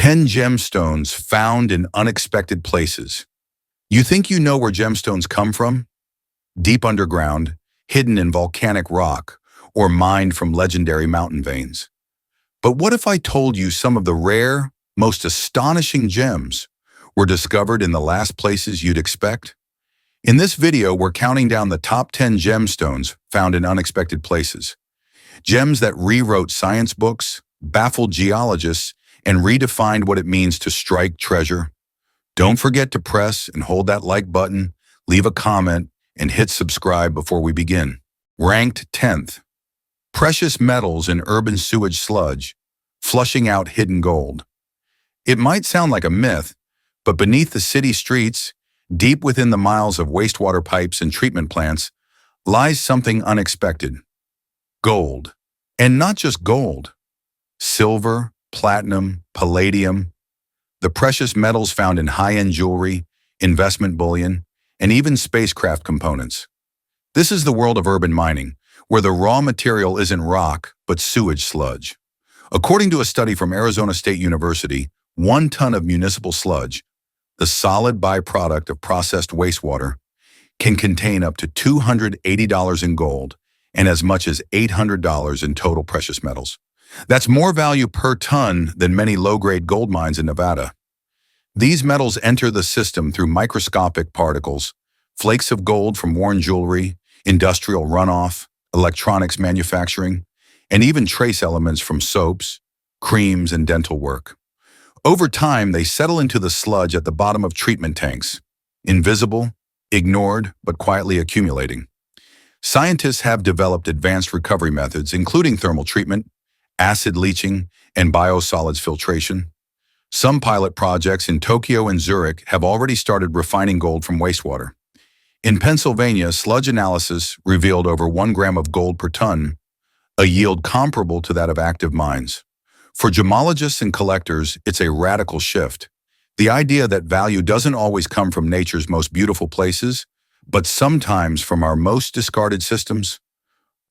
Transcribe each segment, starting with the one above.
10 gemstones found in unexpected places. You think you know where gemstones come from? Deep underground, hidden in volcanic rock, or mined from legendary mountain veins. But what if I told you some of the rare, most astonishing gems were discovered in the last places you'd expect? In this video, we're counting down the top 10 gemstones found in unexpected places. Gems that rewrote science books, baffled geologists, and redefined what it means to strike treasure. Don't forget to press and hold that like button, leave a comment, and hit subscribe before we begin. Ranked 10th. Precious metals in urban sewage sludge, flushing out hidden gold. It might sound like a myth, but beneath the city streets, deep within the miles of wastewater pipes and treatment plants, lies something unexpected. Gold. And not just gold. Silver, platinum, palladium, the precious metals found in high-end jewelry, investment bullion, and even spacecraft components. This is the world of urban mining, where the raw material isn't rock, but sewage sludge. According to a study from Arizona State University, 1 ton of municipal sludge, the solid byproduct of processed wastewater, can contain up to $280 in gold and as much as $800 in total precious metals. That's more value per ton than many low-grade gold mines in Nevada. These metals enter the system through microscopic particles, flakes of gold from worn jewelry, industrial runoff, electronics manufacturing, and even trace elements from soaps, creams, and dental work. Over time, they settle into the sludge at the bottom of treatment tanks, invisible, ignored, but quietly accumulating. Scientists have developed advanced recovery methods, including thermal treatment, acid leaching, and biosolids filtration. Some pilot projects in Tokyo and Zurich have already started refining gold from wastewater. In Pennsylvania, sludge analysis revealed over 1 gram of gold per ton, a yield comparable to that of active mines. For gemologists and collectors, it's a radical shift. The idea that value doesn't always come from nature's most beautiful places, but sometimes from our most discarded systems.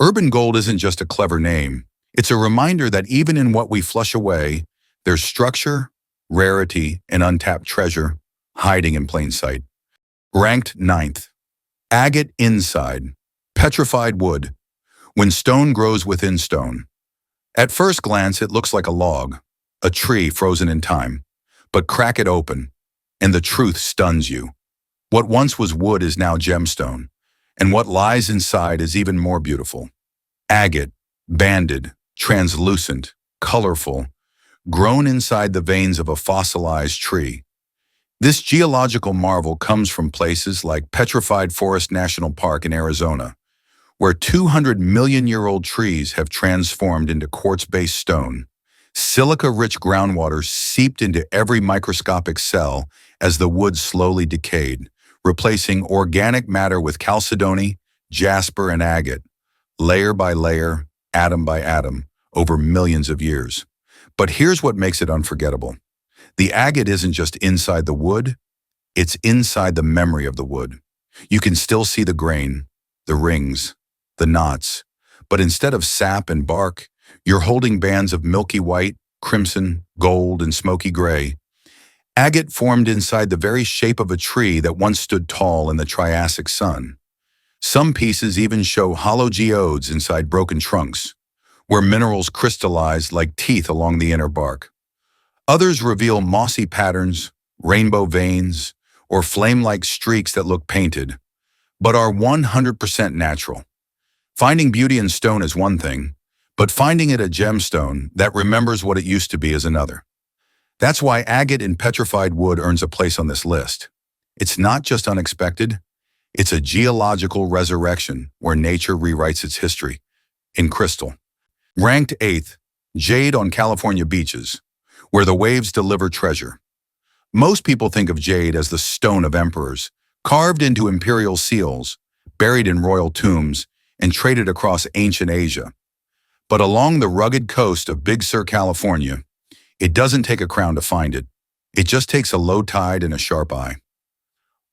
Urban gold isn't just a clever name. It's a reminder that even in what we flush away, there's structure, rarity, and untapped treasure hiding in plain sight. Ranked 9th. Agate inside. Petrified wood. When stone grows within stone. At first glance, it looks like a log, a tree frozen in time. But crack it open, and the truth stuns you. What once was wood is now gemstone, and what lies inside is even more beautiful. Agate, banded, translucent, colorful, grown inside the veins of a fossilized tree. This geological marvel comes from places like Petrified Forest National Park in Arizona, where 200-million-year-old trees have transformed into quartz-based stone. Silica-rich groundwater seeped into every microscopic cell as the wood slowly decayed, replacing organic matter with chalcedony, jasper, and agate, layer by layer, atom by atom, over millions of years. But here's what makes it unforgettable. The agate isn't just inside the wood, it's inside the memory of the wood. You can still see the grain, the rings, the knots, but instead of sap and bark, you're holding bands of milky white, crimson, gold, and smoky gray. Agate formed inside the very shape of a tree that once stood tall in the Triassic sun. Some pieces even show hollow geodes inside broken trunks, where minerals crystallize like teeth along the inner bark. Others reveal mossy patterns, rainbow veins, or flame-like streaks that look painted, but are 100% natural. Finding beauty in stone is one thing, but finding it a gemstone that remembers what it used to be is another. That's why agate in petrified wood earns a place on this list. It's not just unexpected, it's a geological resurrection where nature rewrites its history, in crystal. Ranked 8th, Jade on California beaches, where the waves deliver treasure. Most people think of jade as the stone of emperors, carved into imperial seals, buried in royal tombs, and traded across ancient Asia. But along the rugged coast of Big Sur, California, it doesn't take a crown to find it. It just takes a low tide and a sharp eye.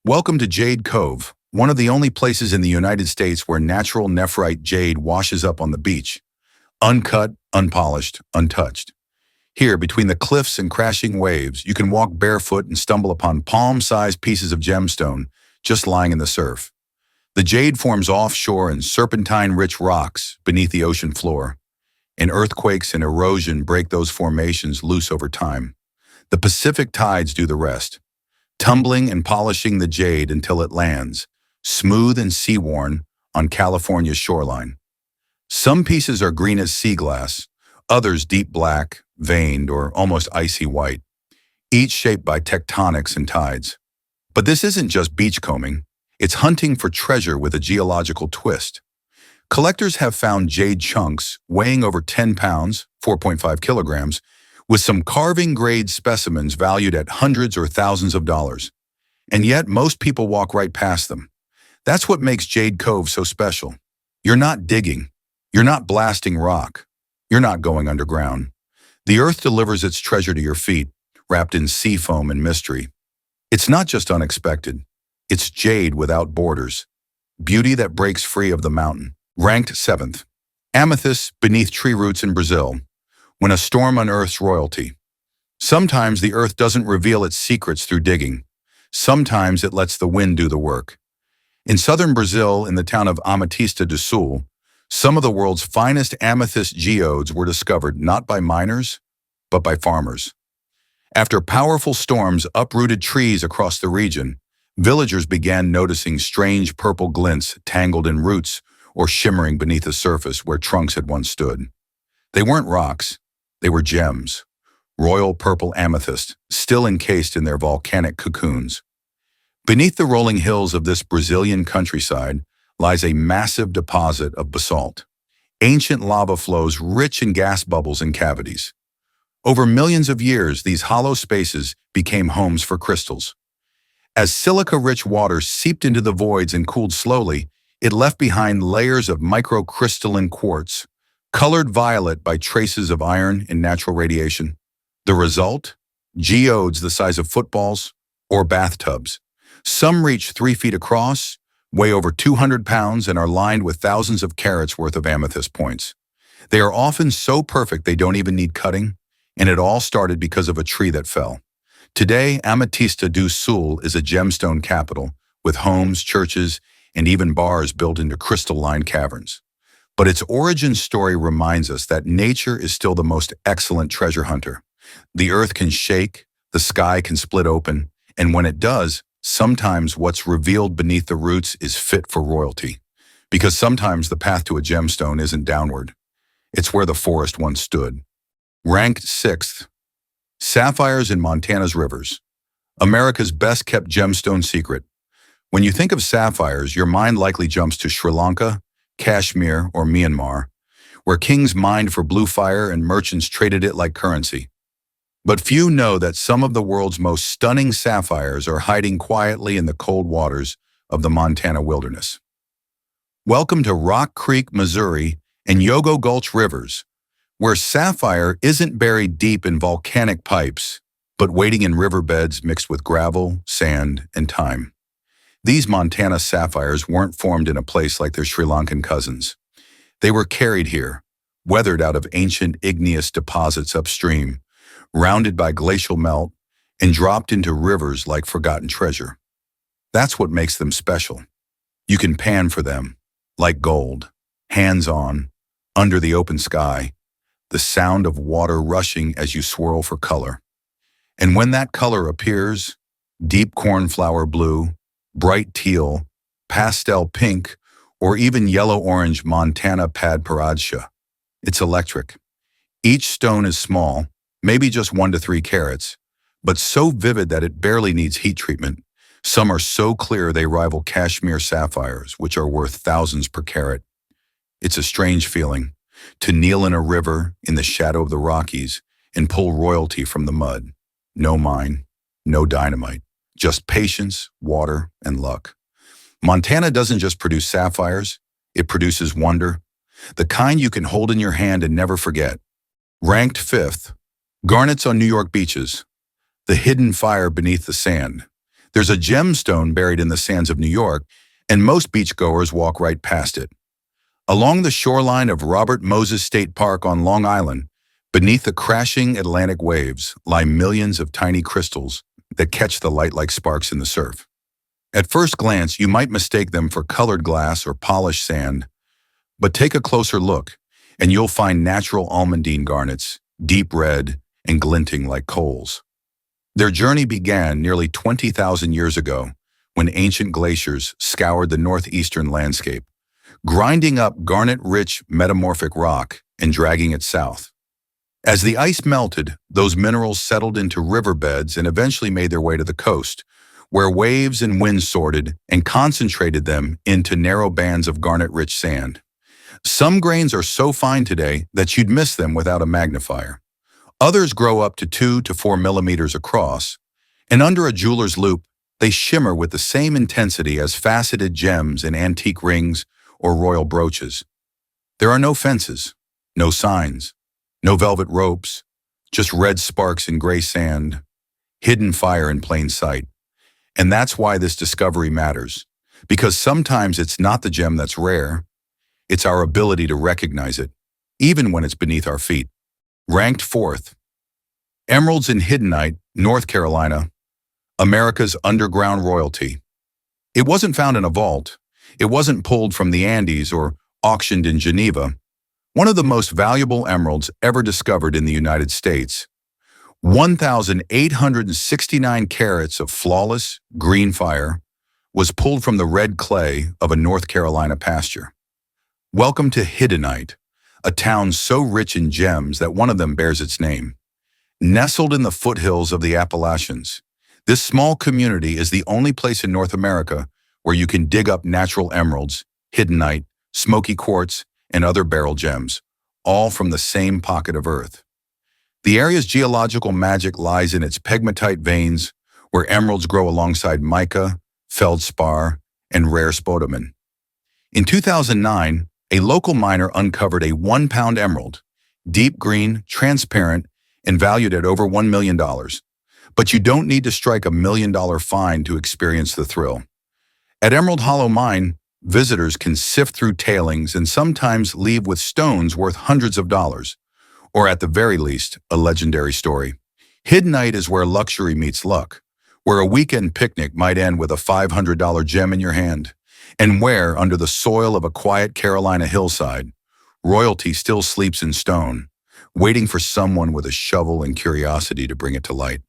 Welcome to Jade Cove, one of the only places in the United States where natural nephrite jade washes up on the beach. Uncut, unpolished, untouched. Here, between the cliffs and crashing waves, you can walk barefoot and stumble upon palm-sized pieces of gemstone just lying in the surf. The jade forms offshore in serpentine-rich rocks beneath the ocean floor, and earthquakes and erosion break those formations loose over time. The Pacific tides do the rest, tumbling and polishing the jade until it lands, smooth and sea-worn, on California's shoreline. Some pieces are green as sea glass, others deep black, veined, or almost icy white, each shaped by tectonics and tides. But this isn't just beachcombing, it's hunting for treasure with a geological twist. Collectors have found jade chunks weighing over 10 pounds, 4.5 kilograms, with some carving-grade specimens valued at hundreds or thousands of dollars. And yet, most people walk right past them. That's what makes Jade Cove so special. You're not digging. You're not blasting rock. You're not going underground. The earth delivers its treasure to your feet, wrapped in sea foam and mystery. It's not just unexpected. It's jade without borders. Beauty that breaks free of the mountain. Ranked 7th. Amethysts beneath tree roots in Brazil. When a storm unearths royalty. Sometimes the earth doesn't reveal its secrets through digging. Sometimes it lets the wind do the work. In southern Brazil, in the town of Amethysts do Sul, some of the world's finest amethyst geodes were discovered not by miners, but by farmers. After powerful storms uprooted trees across the region, villagers began noticing strange purple glints tangled in roots or shimmering beneath the surface where trunks had once stood. They weren't rocks, they were gems, royal purple amethyst, still encased in their volcanic cocoons. Beneath the rolling hills of this Brazilian countryside lies a massive deposit of basalt, ancient lava flows rich in gas bubbles and cavities. Over millions of years, these hollow spaces became homes for crystals. As silica-rich water seeped into the voids and cooled slowly, it left behind layers of microcrystalline quartz, colored violet by traces of iron and natural radiation. The result? Geodes the size of footballs or bathtubs. Some reach 3 feet across, weigh over 200 pounds, and are lined with thousands of carats worth of amethyst points. They are often so perfect they don't even need cutting, and it all started because of a tree that fell. Today, Amethysts do Sul is a gemstone capital, with homes, churches, and even bars built into crystalline caverns. But its origin story reminds us that nature is still the most excellent treasure hunter. The earth can shake, the sky can split open, and when it does, sometimes what's revealed beneath the roots is fit for royalty. Because sometimes the path to a gemstone isn't downward. It's where the forest once stood. Ranked 6th. Sapphires in Montana's rivers. America's best-kept gemstone secret. When you think of sapphires, your mind likely jumps to Sri Lanka, Kashmir, or Myanmar, where kings mined for blue fire and merchants traded it like currency. But few know that some of the world's most stunning sapphires are hiding quietly in the cold waters of the Montana wilderness. Welcome to Rock Creek, Missouri, and Yogo Gulch rivers, where sapphire isn't buried deep in volcanic pipes, but waiting in riverbeds mixed with gravel, sand, and time. These Montana sapphires weren't formed in a place like their Sri Lankan cousins. They were carried here, weathered out of ancient igneous deposits upstream, rounded by glacial melt, and dropped into rivers like forgotten treasure. That's what makes them special. You can pan for them, like gold, hands-on, under the open sky, the sound of water rushing as you swirl for color. And when that color appears, deep cornflower blue, bright teal, pastel pink, or even yellow-orange Montana pad Peridot, it's electric. Each stone is small, maybe just 1 to 3 carats, but so vivid that it barely needs heat treatment. Some are so clear they rival Kashmir sapphires, which are worth thousands per carat. It's a strange feeling, to kneel in a river in the shadow of the Rockies and pull royalty from the mud. No mine, no dynamite, just patience, water, and luck. Montana doesn't just produce sapphires, it produces wonder, the kind you can hold in your hand and never forget. Ranked 5th, Garnets on New York beaches. The hidden fire beneath the sand. There's a gemstone buried in the sands of New York, and most beachgoers walk right past it. Along the shoreline of Robert Moses State Park on Long Island, Beneath the crashing Atlantic waves lie millions of tiny crystals that catch the light like sparks in the surf. At first glance, you might mistake them for colored glass or polished sand, but take a closer look, and you'll find natural almandine garnets, deep red and glinting like coals. Their journey began nearly 20,000 years ago when ancient glaciers scoured the northeastern landscape, grinding up garnet-rich metamorphic rock and dragging it south. As the ice melted, those minerals settled into riverbeds and eventually made their way to the coast, where waves and winds sorted and concentrated them into narrow bands of garnet-rich sand. Some grains are so fine today that you'd miss them without a magnifier. Others grow up to 2 to 4 millimeters across, and under a jeweler's loupe, they shimmer with the same intensity as faceted gems in antique rings or royal brooches. There are no fences, no signs, no velvet ropes, just red sparks in gray sand, hidden fire in plain sight. And that's why this discovery matters, because sometimes it's not the gem that's rare, it's our ability to recognize it, even when it's beneath our feet. Ranked fourth, emeralds in Hiddenite, North Carolina, America's underground royalty. It wasn't found in a vault. It wasn't pulled from the Andes or auctioned in Geneva. One of the most valuable emeralds ever discovered in the United States. 1,869 carats of flawless green fire was pulled from the red clay of a North Carolina pasture. Welcome to Hiddenite, a town so rich in gems that one of them bears its name. Nestled in the foothills of the Appalachians, this small community is the only place in North America where you can dig up natural emeralds, Hiddenite, smoky quartz, and other beryl gems, all from the same pocket of earth. The area's geological magic lies in its pegmatite veins, where emeralds grow alongside mica, feldspar, and rare spodumene. In 2009, a local miner uncovered a 1-pound emerald, deep green, transparent, and valued at over $1 million. But you don't need to strike a $1 million find to experience the thrill. At Emerald Hollow Mine, visitors can sift through tailings and sometimes leave with stones worth hundreds of dollars, or at the very least, a legendary story. Hiddenite is where luxury meets luck, where a weekend picnic might end with a $500 gem in your hand, and where, under the soil of a quiet Carolina hillside, royalty still sleeps in stone, waiting for someone with a shovel and curiosity to bring it to light.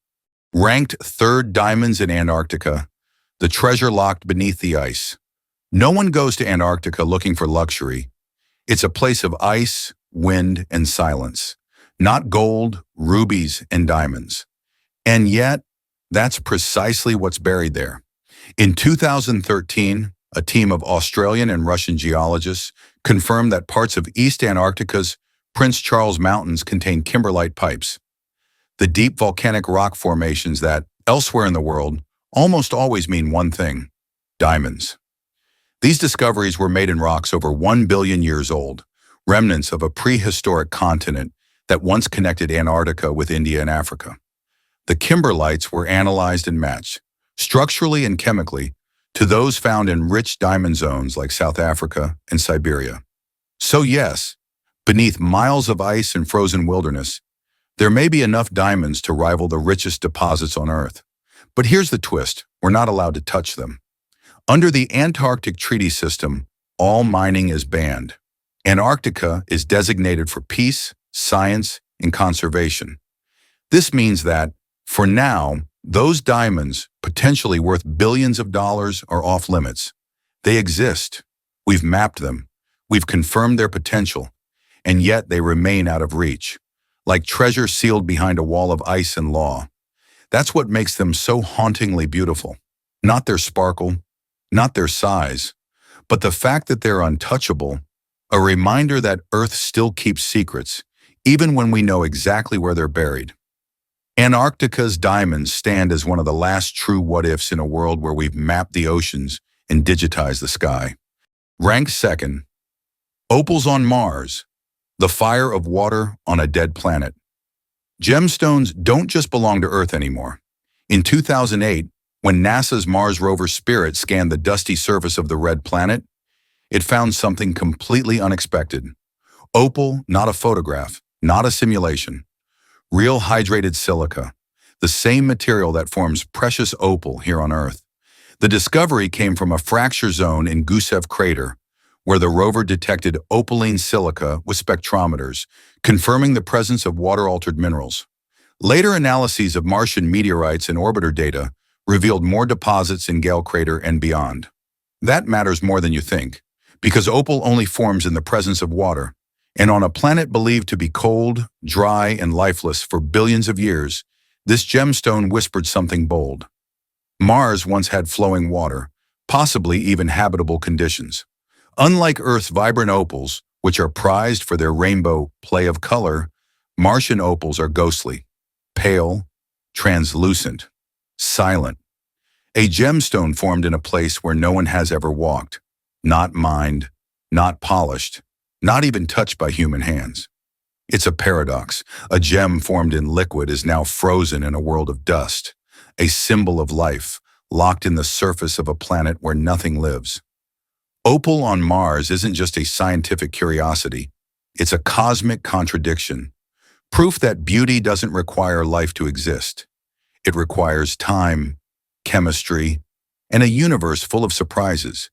Ranked third, diamonds in Antarctica, the treasure locked beneath the ice. No one goes to Antarctica looking for luxury. It's a place of ice, wind, and silence, not gold, rubies, and diamonds. And yet, that's precisely what's buried there. In 2013, a team of Australian and Russian geologists confirmed that parts of East Antarctica's Prince Charles Mountains contain kimberlite pipes, the deep volcanic rock formations that, elsewhere in the world, almost always mean one thing: diamonds. These discoveries were made in rocks over 1 billion years old, remnants of a prehistoric continent that once connected Antarctica with India and Africa. The kimberlites were analyzed and matched, structurally and chemically, to those found in rich diamond zones like South Africa and Siberia. So yes, beneath miles of ice and frozen wilderness, there may be enough diamonds to rival the richest deposits on Earth. But here's the twist: we're not allowed to touch them. Under the Antarctic Treaty System, all mining is banned. Antarctica is designated for peace, science, and conservation. This means that, for now, those diamonds, potentially worth billions of dollars, are off limits. They exist. We've mapped them. We've confirmed their potential. And yet they remain out of reach, like treasure sealed behind a wall of ice and law. That's what makes them so hauntingly beautiful. Not their sparkle, not their size, but the fact that they're untouchable, a reminder that Earth still keeps secrets, even when we know exactly where they're buried. Antarctica's diamonds stand as one of the last true what-ifs in a world where we've mapped the oceans and digitized the sky. Ranked second, opals on Mars, the fire of water on a dead planet. Gemstones don't just belong to Earth anymore. In 2008, when NASA's Mars rover Spirit scanned the dusty surface of the red planet, it found something completely unexpected. Opal, not a photograph, Not a simulation. Real hydrated silica, the same material that forms precious opal here on Earth. The discovery came from a fracture zone in Gusev crater, where the rover detected opaline silica with spectrometers, confirming the presence of water-altered minerals. Later analyses of Martian meteorites and orbiter data revealed more deposits in Gale crater and beyond. That matters more than you think, because opal only forms in the presence of water, and on a planet believed to be cold, dry, and lifeless for billions of years, this gemstone whispered something bold. Mars once had flowing water, possibly even habitable conditions. Unlike Earth's vibrant opals, which are prized for their rainbow play of color, Martian opals are ghostly, pale, translucent, silent. A gemstone formed in a place where no one has ever walked, not mined, not polished, not even touched by human hands. It's a paradox. A gem formed in liquid is now frozen in a world of dust, a symbol of life, locked in the surface of a planet where nothing lives. Opal on Mars isn't just a scientific curiosity, it's a cosmic contradiction. Proof that beauty doesn't require life to exist. It requires time, chemistry, and a universe full of surprises.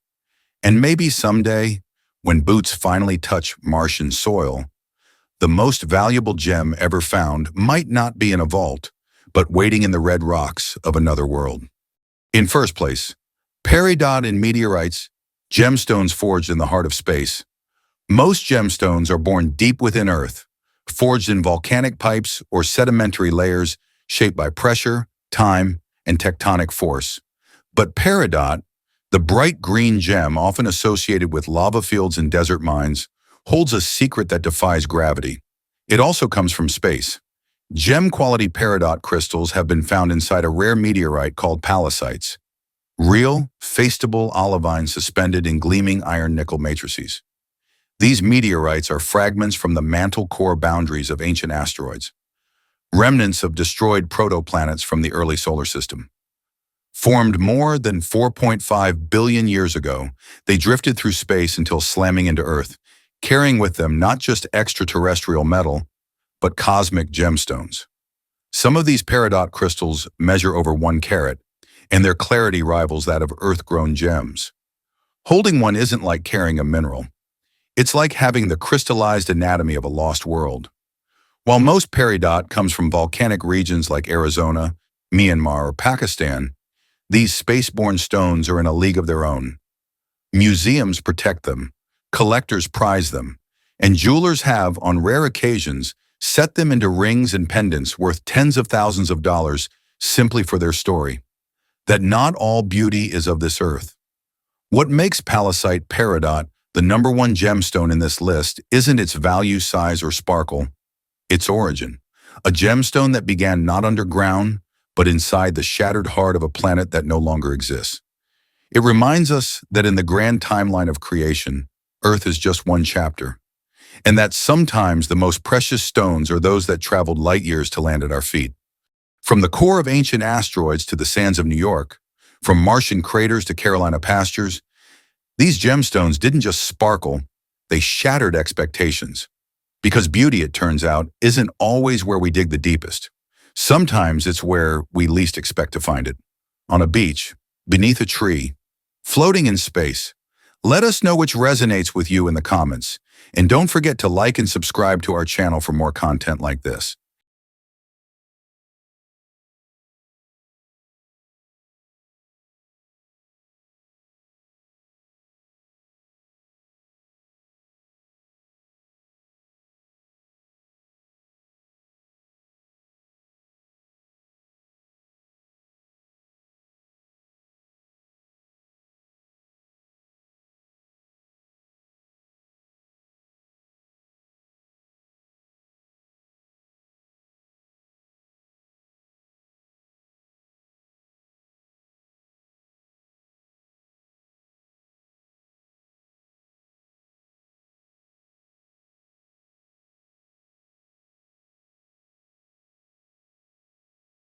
And maybe someday, when boots finally touch Martian soil, the most valuable gem ever found might not be in a vault, but waiting in the red rocks of another world. In first place, Peridot and meteorites, gemstones forged in the heart of space. Most gemstones are born deep within Earth, forged in volcanic pipes or sedimentary layers shaped by pressure, time, and tectonic force. But Peridot, the bright green gem often associated with lava fields and desert mines, holds a secret that defies gravity. It also comes from space. Gem-quality peridot crystals have been found inside a rare meteorite called pallasites, real, faceable olivines suspended in gleaming iron-nickel matrices. These meteorites are fragments from the mantle core boundaries of ancient asteroids, remnants of destroyed protoplanets from the early solar system. Formed more than 4.5 billion years ago, they drifted through space until slamming into Earth, carrying with them not just extraterrestrial metal, but cosmic gemstones. Some of these peridot crystals measure over 1 carat, and their clarity rivals that of Earth-grown gems. Holding one isn't like carrying a mineral. It's like having the crystallized anatomy of a lost world. While most peridot comes from volcanic regions like Arizona, Myanmar, or Pakistan, these space-borne stones are in a league of their own. Museums protect them, collectors prize them, and jewelers have, on rare occasions, set them into rings and pendants worth tens of thousands of dollars simply for their story. That not all beauty is of this earth. What makes palisite peridot the #1 gemstone in this list isn't its value, size, or sparkle. Its origin. A gemstone that began not underground, but inside the shattered heart of a planet that no longer exists. It reminds us that in the grand timeline of creation, Earth is just one chapter, and that sometimes the most precious stones are those that traveled light years to land at our feet. From the core of ancient asteroids to the sands of New York, from Martian craters to Carolina pastures, these gemstones didn't just sparkle, they shattered expectations. Because beauty, it turns out, isn't always where we dig the deepest. Sometimes it's where we least expect to find it. On a beach, beneath a tree, floating in space. Let us know which resonates with you in the comments. And don't forget to like and subscribe to our channel for more content like this.